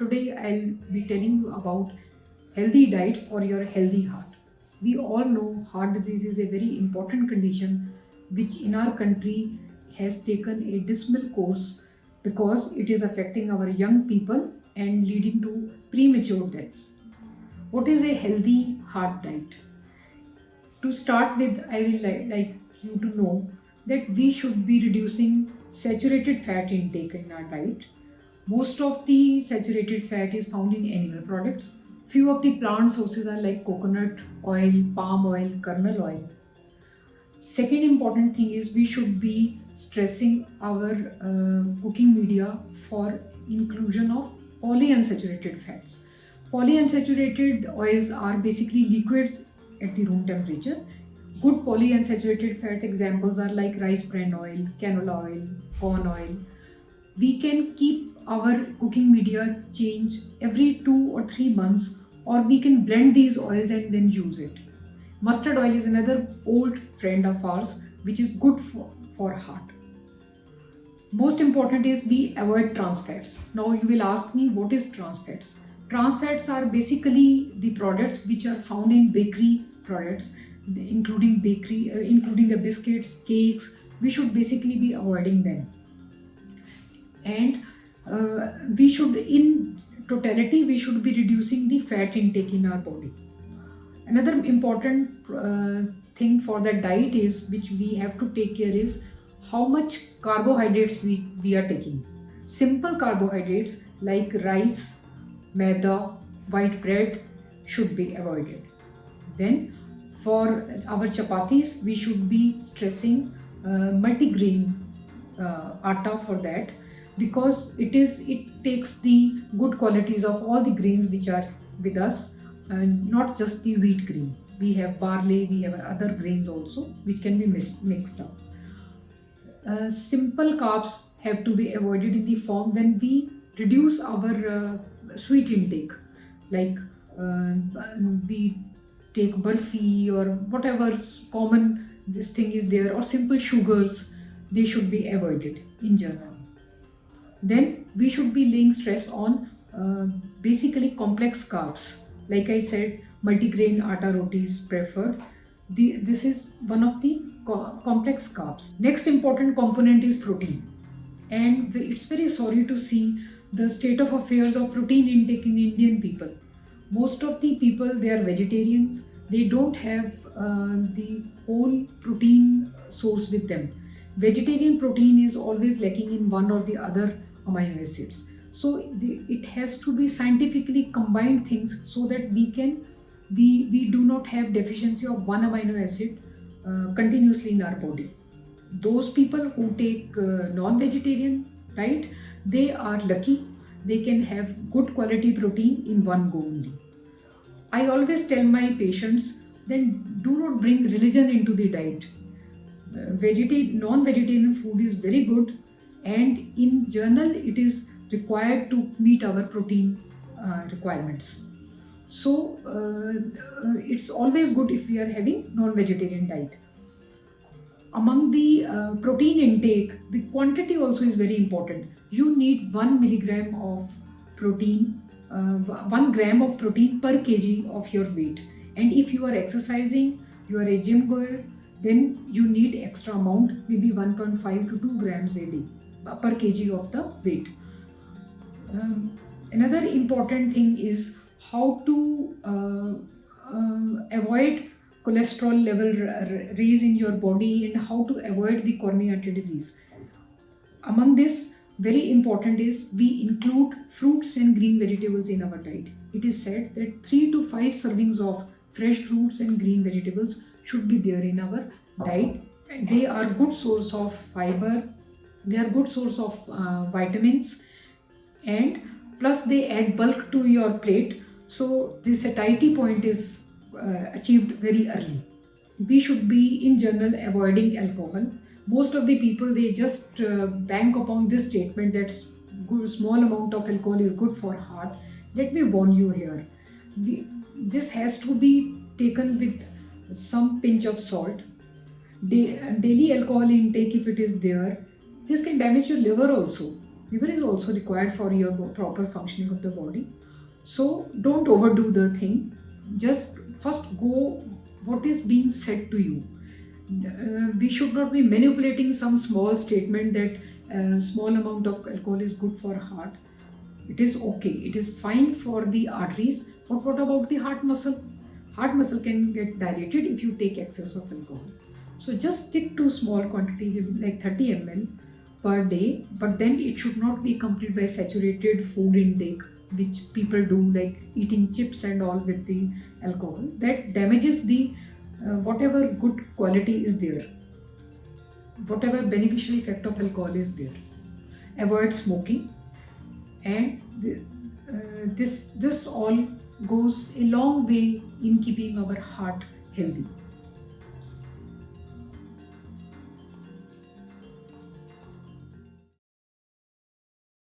Today I'll be telling you about healthy diet for your healthy heart. We all know heart disease is a very important condition which in our country has taken a dismal course because it is affecting our young people and leading to premature deaths. What is a healthy heart diet? To start with, I will like you to know that we should be reducing saturated fat intake in our diet. Most of the saturated fat is found in animal products. Few of the plant sources are like coconut oil, palm oil, kernel oil. Second important thing is we should be stressing our cooking media for inclusion of polyunsaturated fats. Polyunsaturated oils are basically liquids at the room temperature. Good polyunsaturated fat examples are like rice bran oil, canola oil, corn oil. We can keep our cooking media change every 2 or 3 months, or we can blend these oils and then use it. Mustard oil is another old friend of ours which is good for heart. Most important is we avoid trans fats. Now you will ask me what is trans fats? Trans fats are basically the products which are found in bakery products, including including the biscuits, cakes. We should basically be avoiding them, and we should, in totality, we should be reducing the fat intake in our body. Another important thing for the diet is which we have to take care is how much carbohydrates we are taking. Simple carbohydrates like rice, maida, white bread should be avoided. Then for our chapatis, we should be stressing multigrain atta for that, because it takes the good qualities of all the grains which are with us, and not just the wheat grain. We have barley, we have other grains also which can be mixed up. Simple carbs have to be avoided in the form when we reduce our sweet intake, like we take barfi or whatever common this thing is there, or simple sugars, they should be avoided in general. Then we should be laying stress on basically complex carbs. Like I said, multigrain atta roti is preferred. This is one of the complex carbs. Next important component is protein. And it's very sorry to see the state of affairs of protein intake in Indian people. Most of the people, they are vegetarians. They don't have the whole protein source with them. Vegetarian protein is always lacking in one or the other amino acids. So it has to be scientifically combined things so that we do not have deficiency of one amino acid continuously in our body. Those people who take non-vegetarian diet, they are lucky. They can have good quality protein in one go only. I always tell my patients, then do not bring religion into the diet. Non-vegetarian food is very good, and in general it is required to meet our protein requirements. So it's always good if we are having non-vegetarian diet. Among the protein intake, the quantity also is very important. You need 1 milligram of protein, 1 gram of protein per kg of your weight. And if you are exercising, you are a gym goer, then you need extra amount, maybe 1.5 to 2 grams a day per kg of the weight. Another important thing is how to avoid cholesterol level raise in your body, and how to avoid the coronary artery disease. Among this, very important is we include fruits and green vegetables in our diet. It is said that 3 to 5 servings of fresh fruits and green vegetables should be there in our diet. They are good source of fiber, they are good source of vitamins, and plus they add bulk to your plate, so the satiety point is achieved very early. We should be in general avoiding alcohol. Most of the people, they just bank upon this statement that small amount of alcohol is good for heart. Let me warn you here, this has to be taken with some pinch of salt. Daily alcohol intake, if it is there, this can damage your liver also. Liver is also required for your proper functioning of the body. So don't overdo the thing. Just first go what is being said to you. We should not be manipulating some small statement that small amount of alcohol is good for heart. It is okay, it is fine for the arteries, but what about the heart muscle? Heart muscle can get dilated if you take excess of alcohol. So just stick to small quantities like 30 ml per day, but then it should not be accompanied by saturated food intake, which people do, like eating chips and all with the alcohol. That damages the whatever good quality is there, whatever beneficial effect of alcohol is there. Avoid smoking, and this all goes a long way in keeping our heart healthy.